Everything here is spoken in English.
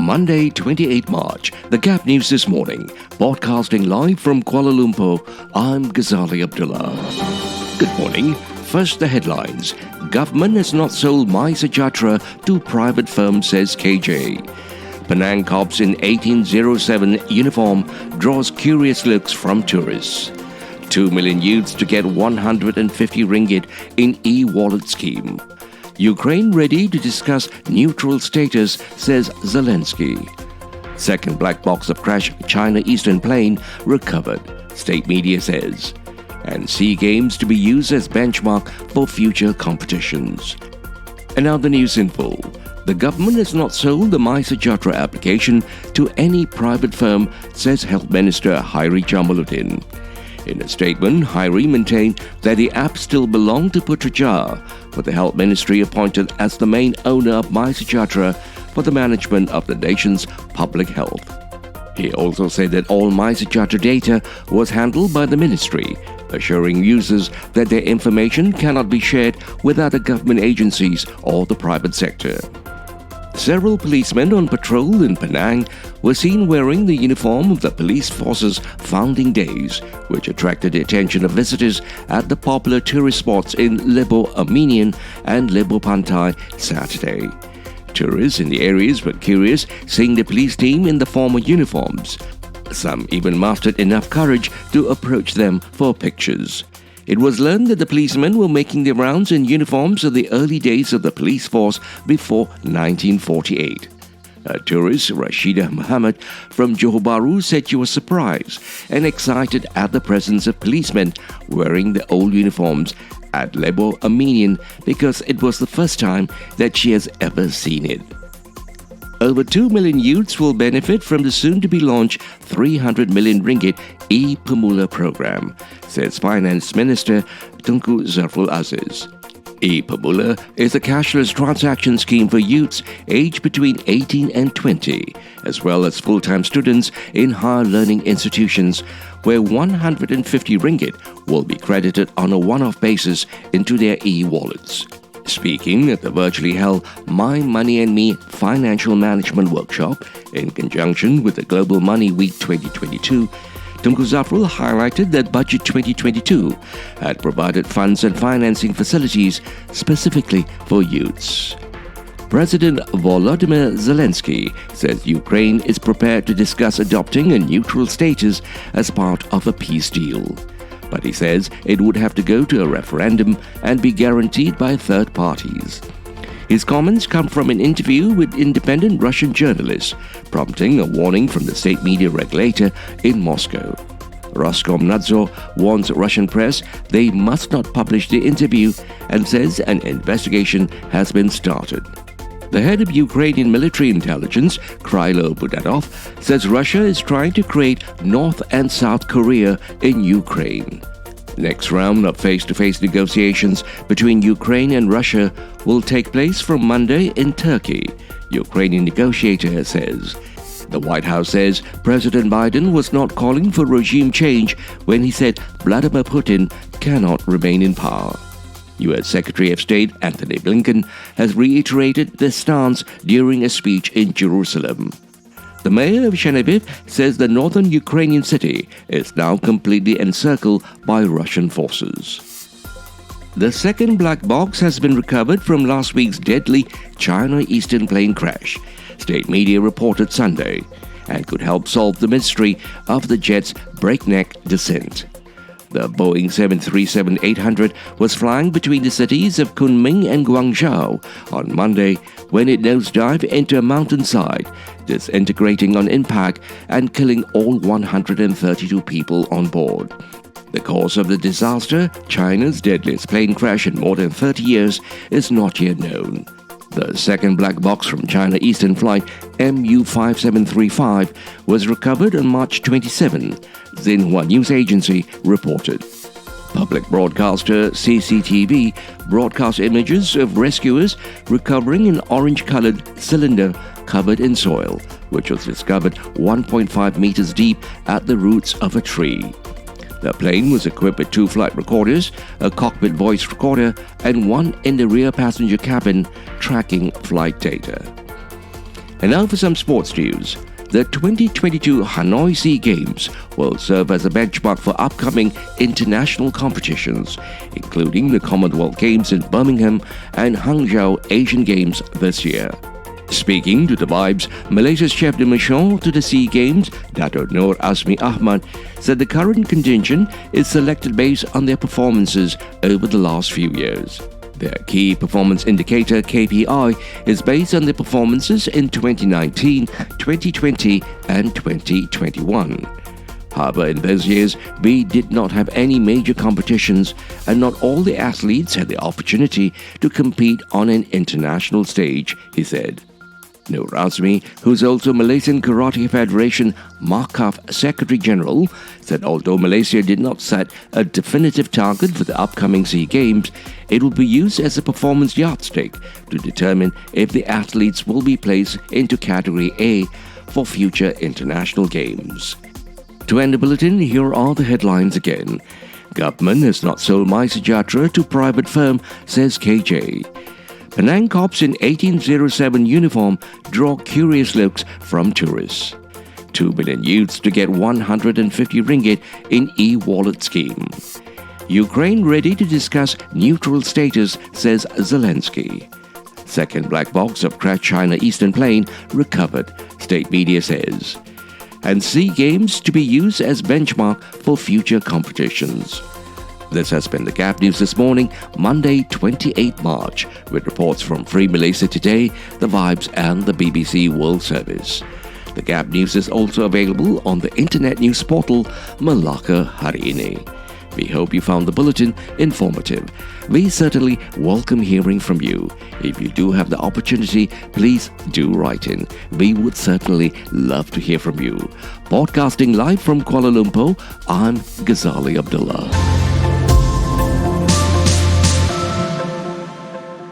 Monday, 28 March, the Gap News this morning. Broadcasting live from Kuala Lumpur, I'm Ghazali Abdullah. Good morning. First, the headlines. Government has not sold MySejahtera to private firm, says KJ. Penang cops in 1807 uniform draws curious looks from tourists. 2 million youths to get 150 ringgit in e-wallet scheme. Ukraine ready to discuss neutral status, says Zelensky. Second black box of crashed China Eastern plane recovered, state media says. And SEA Games to be used as benchmark for future competitions. And now the news in full. The government has not sold the MySejahtera application to any private firm, says Health Minister Hairi Jamaluddin. In a statement, Hairi maintained that the app still belonged to Putrajaya, but the Health Ministry appointed as the main owner of MySejahtera for the management of the nation's public health. He also said that all MySejahtera data was handled by the ministry, assuring users that their information cannot be shared with other government agencies or the private sector. Several policemen on patrol in Penang were seen wearing the uniform of the police force's founding days, which attracted the attention of visitors at the popular tourist spots in Lebo Armenian and Lebo Pantai Saturday. Tourists in the areas were curious seeing the police team in the former uniforms. Some even mustered enough courage to approach them for pictures. It was learned that the policemen were making their rounds in uniforms of the early days of the police force before 1948. A tourist, Rashida Muhammad from Johor Bahru, said she was surprised and excited at the presence of policemen wearing the old uniforms at Lebo Armenian because it was the first time that she has ever seen it. Over 2 million youths will benefit from the soon-to-be-launched 300 million ringgit e-Pemula program, says Finance Minister Tunku Zarful Aziz. e-Pemula is a cashless transaction scheme for youths aged between 18 and 20, as well as full-time students in higher learning institutions, where 150 ringgit will be credited on a one-off basis into their e-wallets. Speaking at the virtually held My Money and Me Financial Management Workshop in conjunction with the Global Money Week 2022, Tunku Zafrul highlighted that Budget 2022 had provided funds and financing facilities specifically for youths. President Volodymyr Zelensky says Ukraine is prepared to discuss adopting a neutral status as part of a peace deal. But he says it would have to go to a referendum and be guaranteed by third parties. His comments come from an interview with independent Russian journalists, prompting a warning from the state media regulator in Moscow. Roskomnadzor warns Russian press they must not publish the interview and says an investigation has been started. The head of Ukrainian military intelligence, Krylo Budanov, says Russia is trying to create North and South Korea in Ukraine. Next round of face-to-face negotiations between Ukraine and Russia will take place from Monday in Turkey, Ukrainian negotiator says. The White House says President Biden was not calling for regime change when he said Vladimir Putin cannot remain in power. U.S. Secretary of State Antony Blinken has reiterated this stance during a speech in Jerusalem. The mayor of Chernihiv says the northern Ukrainian city is now completely encircled by Russian forces. The second black box has been recovered from last week's deadly China Eastern plane crash, state media reported Sunday, and could help solve the mystery of the jet's breakneck descent. The Boeing 737-800 was flying between the cities of Kunming and Guangzhou on Monday when it nosedived into a mountainside, disintegrating on impact and killing all 132 people on board. The cause of the disaster, China's deadliest plane crash in more than 30 years, is not yet known. The second black box from China Eastern flight MU5735 was recovered on March 27, Xinhua News Agency reported. Public broadcaster CCTV broadcast images of rescuers recovering an orange-colored cylinder covered in soil, which was discovered 1.5 meters deep at the roots of a tree. The plane was equipped with 2 flight recorders, a cockpit voice recorder, and one in the rear passenger cabin tracking flight data. And now for some sports news. The 2022 Hanoi SEA Games will serve as a benchmark for upcoming international competitions, including the Commonwealth Games in Birmingham and Hangzhou Asian Games this year. Speaking to the Vibes, Malaysia's chef de mission to the SEA Games, Dato' Nur Azmi Ahmad, said the current contingent is selected based on their performances over the last few years. Their key performance indicator, KPI, is based on their performances in 2019, 2020 and 2021. However, in those years, we did not have any major competitions and not all the athletes had the opportunity to compete on an international stage, he said. Nur Azmi, who's also Malaysian Karate Federation MAKAF Secretary General, said although Malaysia did not set a definitive target for the upcoming SEA Games, it will be used as a performance yardstick to determine if the athletes will be placed into Category A for future international games. To end the bulletin, here are the headlines again. Government has not sold MySejahtera to private firm, says KJ. Penang cops in 1807 uniform draw curious looks from tourists. 2 million youths to get 150 ringgit in e-wallet scheme. Ukraine ready to discuss neutral status, says Zelensky. Second black box of crashed China Eastern plane recovered, state media says. And SEA Games to be used as benchmark for future competitions. This has been the Gap News this morning, Monday, 28 March, with reports from Free Malaysia Today, The Vibes and the BBC World Service. The Gap News is also available on the internet news portal Melaka Hari Ini. We hope you found the bulletin informative. We certainly welcome hearing from you. If you do have the opportunity, please do write in. We would certainly love to hear from you. Podcasting live from Kuala Lumpur, I'm Ghazali Abdullah.